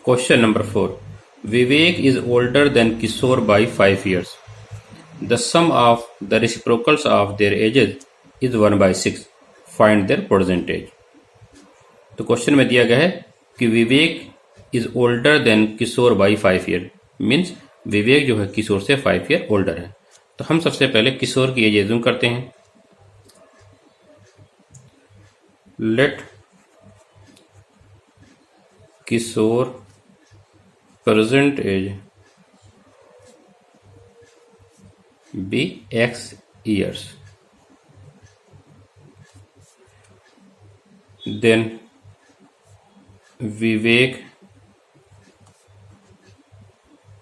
Question number 4. Vivek is older than Kishore by 5 years. The sum of the reciprocals of their ages is 1/6. Find their percentage. तो question में दिया गया है कि Vivek is older than Kishore by 5 year, means Vivek जो है किशोर से 5 year older है। तो हम सबसे पहले किशोर की एज एज्यूम करते हैं। Let Kishore present age be x years, then Vivek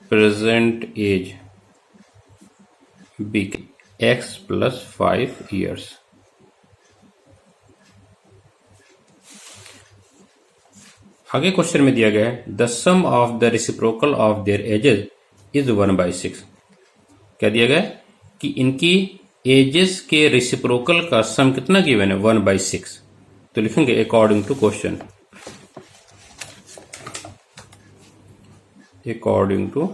present age be x plus 5 years. आगे क्वेश्चन में दिया गया है the sum of the reciprocal of their ages is 1/6। क्या दिया गया है कि इनकी एजेस के रेसिप्रोकल का सम कितना गिवन है 1/6। तो लिखेंगे according to question, according to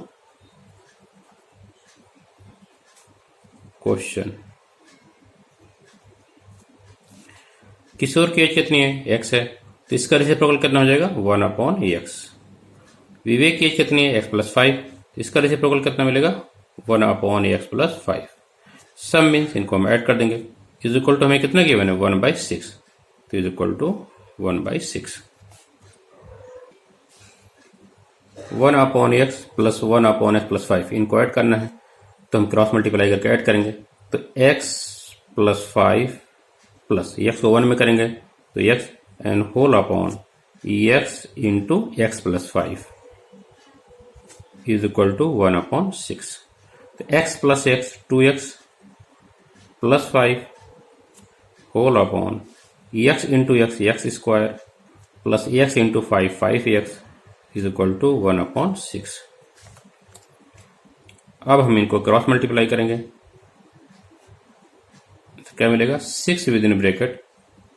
question. Kishore की एज कितनी है x है, तो इसका रेसिप्रोकल कितना हो जाएगा 1/x। विवेक की एज कितनी है x + 5, इसका रेसिप्रोकल कितना मिलेगा 1/x + 5। सम मीन्स इनको हम ऐड कर देंगे, इज इक्वल टू हमें कितना गिवन है 1/6, तो is equal to 1/6। 1/x + 1/x + 5 इनको ऐड करना है, तो हम क्रॉस मल्टीप्लाई करके ऐड करेंगे। तो x + 5 प्लस x को 1 में करेंगे तो x and whole upon x into x + 5 is equal to 1/6। तो x + x 2x + 5 whole upon x into x square plus x into 5x is equal to 1/6। अब हम इनको क्रॉस मल्टीप्लाई करेंगे तो क्या मिलेगा 6 within bracket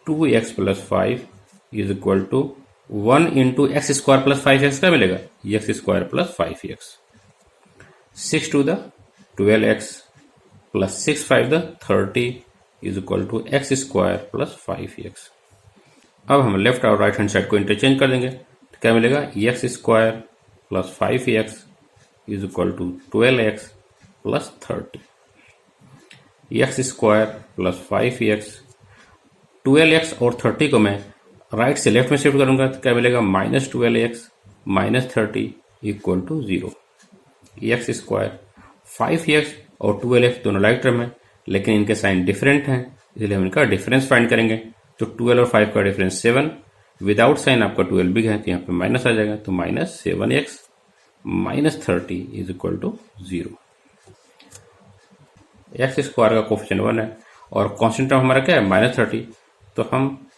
2x + 5 is equal to 1 into x square plus 5x क्या मिलेगा x square plus 5x। 6 to the 12x प्लस 6 5 the 30 is equal to x square plus 5x। अब हम लेफ्ट और राइट हैंड साइड को इंटरचेंज कर देंगे तो क्या मिलेगा x square plus 5x is equal to 12x plus 30। x square plus 5x 12x और 30 को मैं राइट से लेफ्ट में शिफ्ट करूंगा तो क्या मिलेगा -12x - 30 equal to 0। x square 5x और 12x दोनों लाइक टर्म है लेकिन इनके साइन डिफरेंट हैं, इसलिए हम इनका डिफरेंस फाइंड करेंगे। तो 12 और 5 का डिफरेंस 7, विदाउट साइन आपका 12 बिग है तो यहाँ पे माइनस आ जाएगा, तो -7x - 30 is equal to 0। x square का कोफिशिएंट 1 है और कांस्टेंट टर्म हमारा क्या है -30, तो हम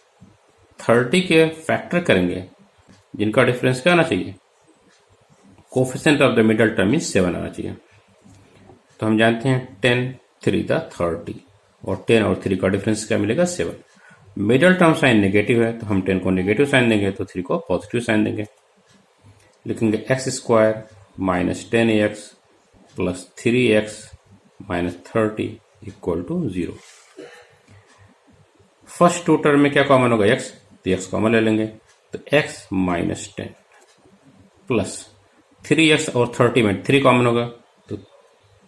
30 के फैक्टर करेंगे जिनका डिफरेंस क्या आना चाहिए, coefficient of the middle term is 7 आना चाहिए। तो हम जानते हैं 10 3 द 30 और 10 और 3 का डिफरेंस क्या मिलेगा 7। मिडल टर्म साइन नेगेटिव है तो हम 10 को नेगेटिव साइन देंगे तो 3 को पॉजिटिव साइन देंगे। लिखेंगे x square -10x plus 3x - 30 equal to 0। First two term में क्या कॉमन होगा x, तो x कॉमन ले लेंगे तो x - 10 प्लस 3x और 30 में 3 कॉमन होगा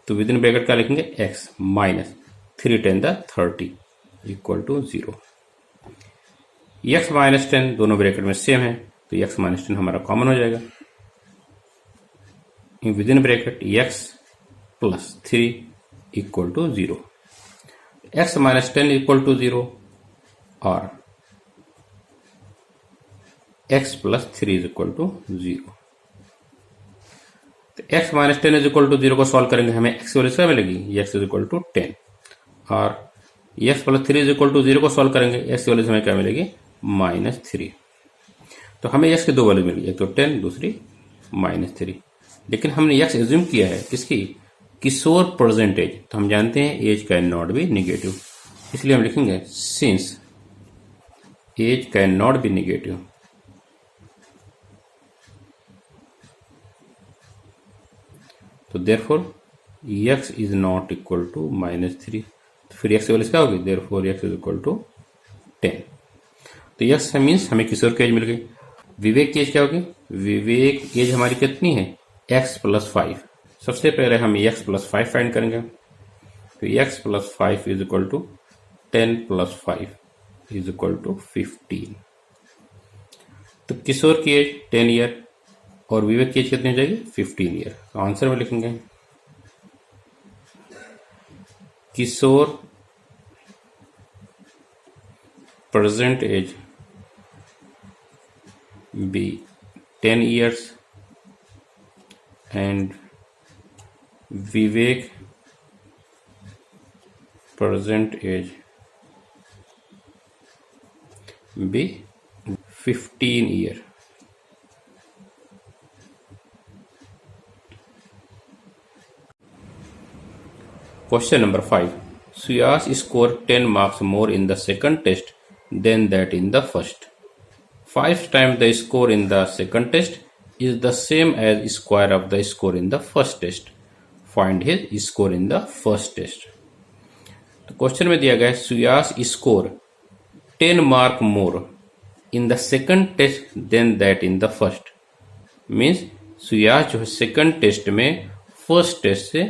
तो विद इन ब्रैकेट क्या लिखेंगे x - 3 10 the 30 equal to 0। x - 10 दोनों ब्रैकेट में सेम है तो x - 10 हमारा कॉमन हो जाएगा। Within bracket x plus 3 equal to 0। x - 10 equal to 0 और x plus 3 is equal to 0। तो x - 10 इज इक्वल टू 0 को सॉल्व करेंगे हमें x की वैल्यू क्या मिलेगी, x इज इक्वल टू 10 और x plus 3 is equal to 0 को सॉल्व करेंगे x की वैल्यू हमें क्या मिलेगी -3। तो हमें x की दो वैल्यू मिली, एक तो 10 दूसरी -3, लेकिन हमने x एज्यूम किया है किसकी, किशोर परसेंटेज, तो हम जानते हैं age can not be negative, इसलिए हम लिखेंगे since age can not be negative तो therefore x is not equal to -3, तो फिर x की वैल्यू क्या होगी, therefore x is equal to 10। तो x मीन्स हमें किशोर की एज मिल गई। विवेक की एज क्या होगी, विवेक एज हमारी कितनी है, x + 5। सबसे पहले हम x + 5 फाइंड करेंगे। तो x + 5 is equal to 10 + 5 is equal to 15। तो किशोर की एज 10 ईयर और विवेक की एज कितनी हो जाएगी, 15 ईयर। तो आंसर में लिखेंगे किशोर present as be 10 years and Vivek present age be 15 year। Question number 5. Suyas scored 10 marks more in the second test than that in the first. 5 times the score in the second test is the same as square of the score in the first test. Find his score in the first test. तो question में दिया गया है Suyas score 10 mark more in the second test than that in the first. Means Suyas जो है second test में first test से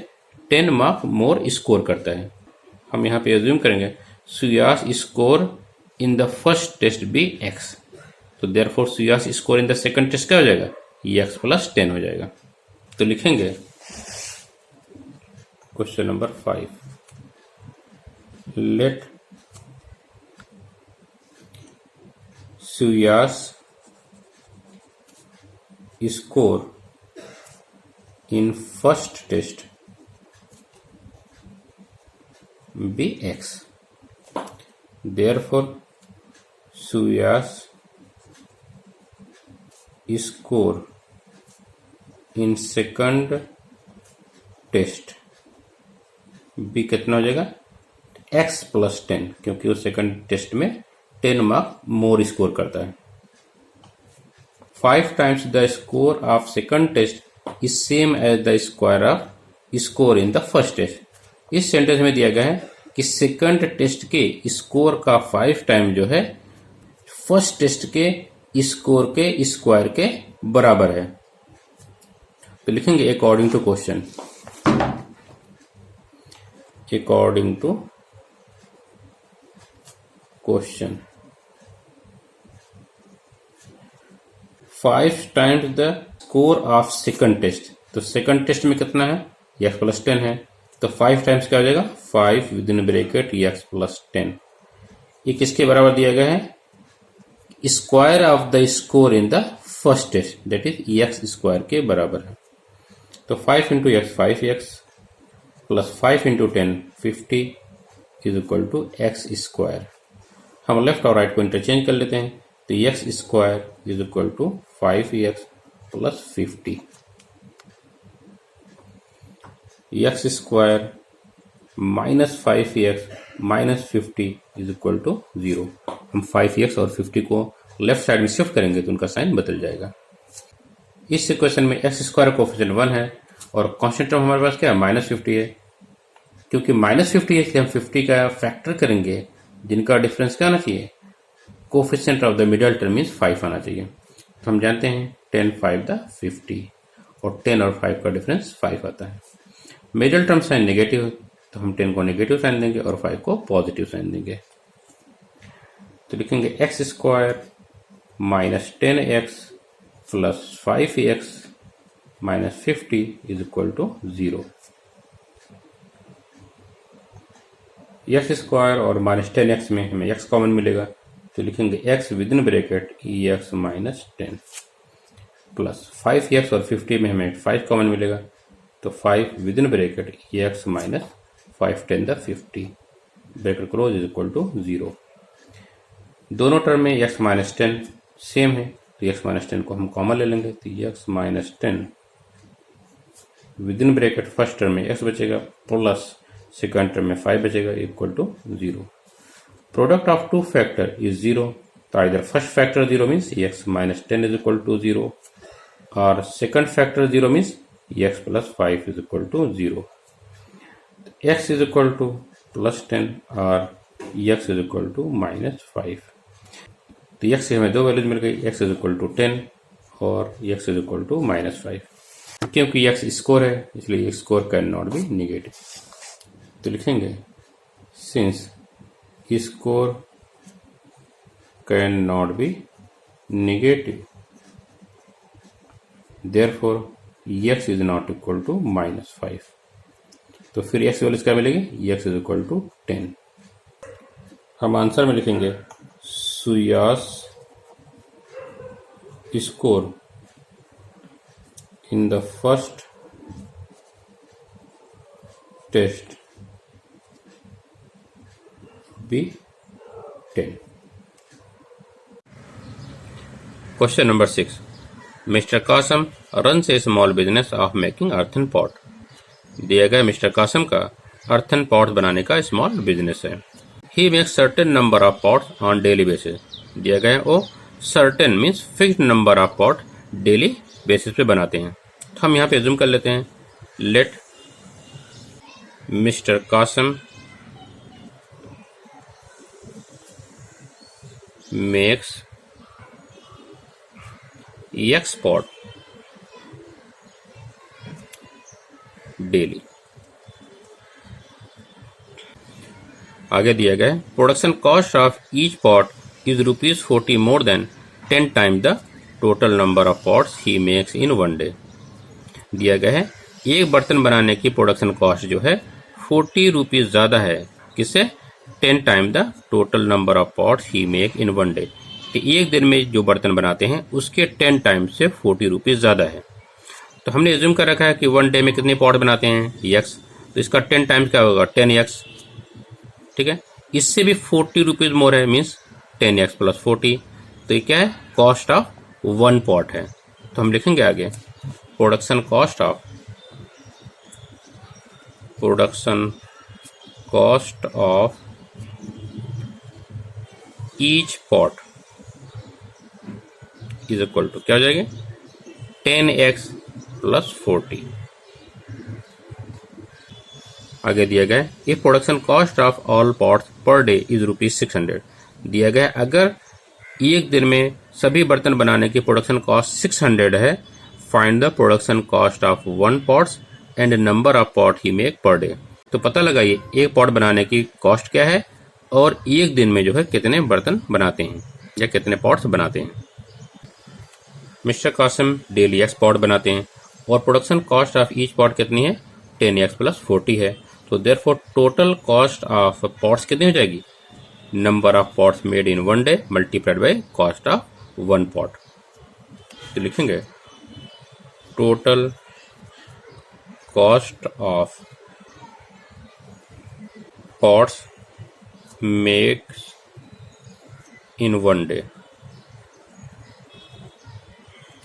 10 mark मोर score करता है। हम यहाँ पे एज्यूम करेंगे Suyas score in the first test be x, तो therefore Suyas score in the second test क्या हो जाएगा, x + 10 हो जाएगा। तो लिखेंगे question number 5, let Suyas score in first test be x, therefore Suyas score in second test b कितना हो जाएगा, x + 10, क्योंकि वो सेकंड टेस्ट में 10 मार्क मोर स्कोर करता है। 5 times the score of second test is same as the square of score in the first test। इस sentence में दिया गया है कि सेकंड टेस्ट के स्कोर का 5 टाइम जो है फर्स्ट टेस्ट के स्कोर के स्क्वायर के बराबर है। तो लिखेंगे according to question, according to question 5 times the score of second test. तो सेकंड टेस्ट में कितना है, x + 10 है, तो 5 टाइम्स क्या हो जाएगा, 5 विदिन ब्रैकेट x + 10। ये किसके बराबर दिया गया है, square of the score in the first test, that is x square के बराबर है। तो 5 × x 5x + 5 × 10 50 is equal to x square. हम लेफ्ट और राइट को इंटरचेंज कर लेते हैं, तो x square is equal to 5x + 50। x square -5x -50 is equal to 0। हम 5x और 50 को लेफ्ट साइड में शिफ्ट करेंगे तो उनका साइन बदल जाएगा। इस इक्वेशन में x स्क्वायर कोफिशिएंट 1 है और कांस्टेंट टर्म हमारे पास क्या है, -50 है। क्योंकि -50 है इसलिए हम 50 का फैक्टर करेंगे, जिनका डिफरेंस क्या आना चाहिए, coefficient of the middle term means 5 आना चाहिए। तो हम जानते हैं 10 5 द 50 और 10 और 5 का डिफरेंस 5 आता है। मिडल टर्म साइन नेगेटिव है तो हम 10 को नेगेटिव साइन देंगे और 5 को पॉजिटिव साइन देंगे। तो लिखेंगे x square -10x + 5x -50 is equal to 0। x square और -10x में हमें x कॉमन मिलेगा, तो लिखेंगे x within bracket x - 10 plus 5x और 50 में हमें 5 कॉमन मिलेगा, तो 5 within bracket x - 5 10 the 50 bracket close is equal to 0। दोनों टर्म में x - 10 सेम है, तो x - 10 को हम कॉमन ले लेंगे, तो x - 10 within bracket first term में x बचेगा प्लस सेकंड टर्म में 5 बचेगा equal to 0। Product of two factor is 0, तो इधर first factor 0 means x - 10 is equal to 0 और second factor 0 means x plus 5 is equal to 0। x is equal to plus 10 और x is equal to minus 5। तो x से हमें दो values मिल गई, x is equal to 10 और x is equal to minus 5। क्योंकि x score है इसलिए score can not be negative. तो लिखेंगे since score can not be negative therefore x is not equal to minus 5। तो फिर x वैल्यूज क्या मिलेगी, x इज इक्वल टू 10। हम आंसर में लिखेंगे Suyas score in the first test be 10। Question number 6। Mister Kasam runs a small business of making earthen pot. दिया गया mister Qasim का अर्थन पॉट बनाने का स्मॉल बिजनेस है। He makes certain number of pots on daily basis. दिया गया वो certain means fixed number of pot daily basis पे बनाते हैं। तो हम यहाँ पे एज्यूम कर लेते हैं let mister Kasam makes x pot daily. आगे दिया गया है production cost of each pot is ₹40 more than 10 time the total number of pots he makes in one day. दिया गया है एक बर्तन बनाने की प्रोडक्शन कॉस्ट जो है 40 रुपीज ज्यादा है, किससे, 10 time the total number of pots he make in one day. एक दिन में जो बर्तन बनाते हैं उसके 10 टाइम से 40 रुपीज ज्यादा है। तो हमने एज्यूम कर रखा है कि वन डे में कितने पॉट बनाते हैं, x, तो इसका 10 टाइम्स क्या होगा, 10x। ठीक है, इससे भी 40 रुपीज मोर है, मीन्स 10x प्लस 40। तो ये क्या है, कॉस्ट ऑफ वन पॉट है। तो हम लिखेंगे आगे production cost of each pot is equal to क्या हो जाएगा, 10x प्लस 40। आगे दिया गया है if production cost of all pots per day is ₹600। दिया गया अगर एक दिन में सभी बर्तन बनाने की प्रोडक्शन कॉस्ट 600 है, find the production cost of one pots and number of pot he make per day. तो पता लगाइए एक पॉट बनाने की कॉस्ट क्या है और एक दिन में जो है कितने बर्तन बनाते हैं या कितने पॉट्स बनाते हैं। Mister Kasim daily x pot बनाते हैं और production cost of each pot कितनी है, 10x प्लस 40 है। तो therefore total cost of pots कितनी हो जाएगी, number of pots made in one day multiplied by cost of one pot. तो लिखेंगे total cost of pots makes in one day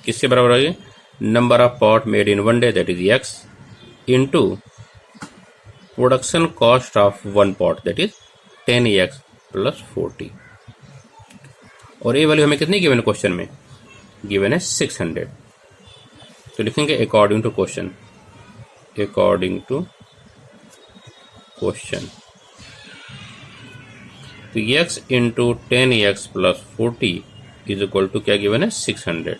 किसके बराबर है, number of pot made in one day that is x into production cost of one pot that is 10x plus 40। और ये value हमें कितनी given है, क्वेश्चन में given है 600। तो लिखेंगे अकॉर्डिंग टू क्वेश्चन, तो x into 10x plus 40 is equal to क्या गिवन है, 600।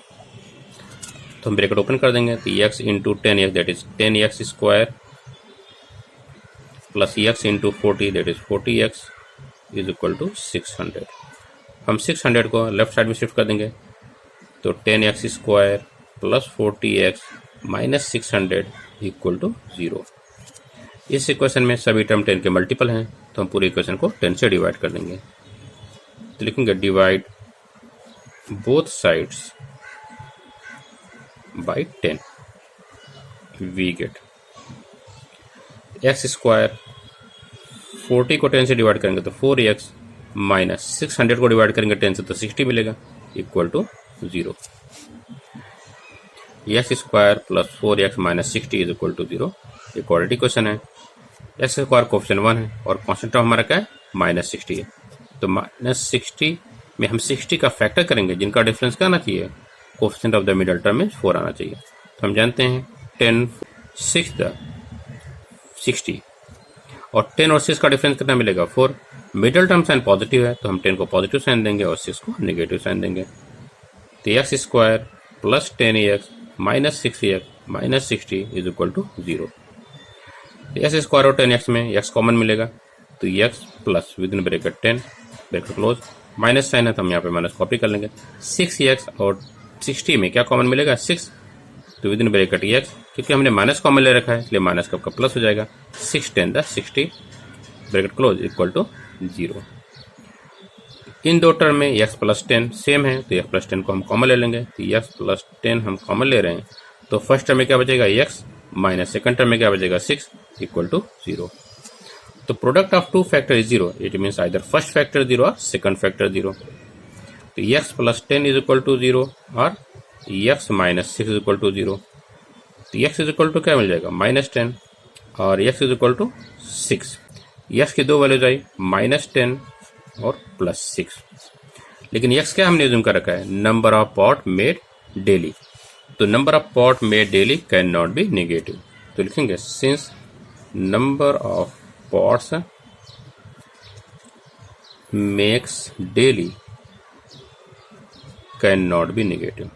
तो हम ब्रैकेट ओपन कर देंगे, तो x into 10x that is 10x square plus x into 40 that is 40x is equal to 600। हम 600 को लेफ्ट साइड में शिफ्ट कर देंगे, तो 10x square plus 40x minus 600 equal to 0। इस इक्वेशन में सभी टर्म 10 के मल्टीपल हैं, तो हम पूरे इक्वेशन को 10 से डिवाइड कर देंगे। तो लिखेंगे divide both sides by 10, we get x square 40 को 10 से डिवाइड करेंगे तो 4x माइनस 600 को डिवाइड करेंगे 10 से तो 60 मिलेगा equal to 0। X square plus 4x minus 60 is equal to 0। Equality question है, एक्स स्क्वायर कोएफिशिएंट 1 है और कांस्टेंट टर्म हमारा क्या है, माइनस 60 है। तो माइनस 60 में हम 60 का फैक्टर करेंगे, जिनका डिफरेंस क्या आना चाहिए, coefficient of the middle term में 4 आना चाहिए। तो हम जानते हैं 10 6 द 60 और 10 और 6 का डिफरेंस कितना मिलेगा 4। मिडिल टर्म साइन पॉजिटिव है तो हम 10 को पॉजिटिव साइन देंगे और 6 को नेगेटिव साइन देंगे। तो x square plus 10x minus 6x minus 60 is equal to 0। X square और 10x में x कॉमन मिलेगा तो x plus within bracket 10 bracket close minus sign है तो हम यहाँ पे माइनस कॉपी कर लेंगे। 6x और 60 में क्या कॉमन मिलेगा 6 तो विद इन ब्रैकेट x क्योंकि हमने माइनस कॉमन ले रखा है इसलिए माइनस का प्लस हो जाएगा। 6 10 the 60 bracket close equal to 0। इन दो टर्म में x प्लस 10 सेम है तो x प्लस 10 को हम कॉमन ले लेंगे। तो x प्लस 10 हम कॉमन ले रहे हैं तो फर्स्ट टर्म में क्या बचेगा x माइनस सेकंड टर्म में क्या बचेगा 6 इक्वल टू 0। तो product of two factor is 0 it means either first factor 0 और सेकंड फैक्टर 0। तो x plus 10 is equal to 0 और x minus 6 is equal to 0। तो x इज इक्वल टू क्या मिल जाएगा माइनस 10 और x is equal to 6। x की दो values आई minus 10 और प्लस 6। लेकिन x क्या हमने यूज कर रखा है number of pot made daily. तो number of pot made daily can not be negative तो लिखेंगे since number of pots makes daily can not be negative.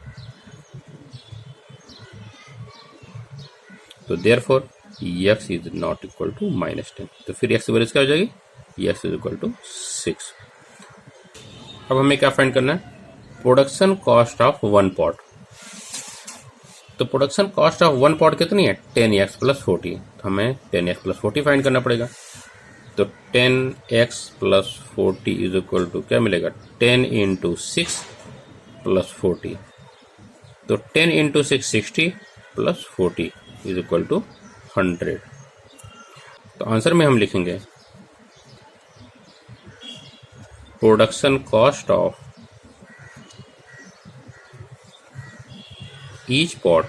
तो therefore x is not equal to minus 10। तो फिर x की value क्या हो जाएगी x इज इक्वल टू 6। अब हमें क्या फाइंड करना है production cost of one pot. तो production cost of one pot कितनी है 10x प्लस 40। तो हमें 10x प्लस 40 फाइंड करना पड़ेगा। तो 10x plus 40 is equal to क्या मिलेगा 10 इंटू 6 प्लस 40। तो 10 into 6 60 plus 40 is equal to 100। तो आंसर में हम लिखेंगे production cost of each pot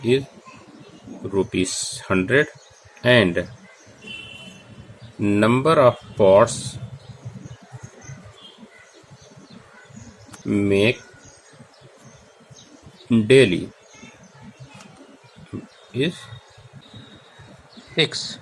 is ₹100 and number of pots make daily is X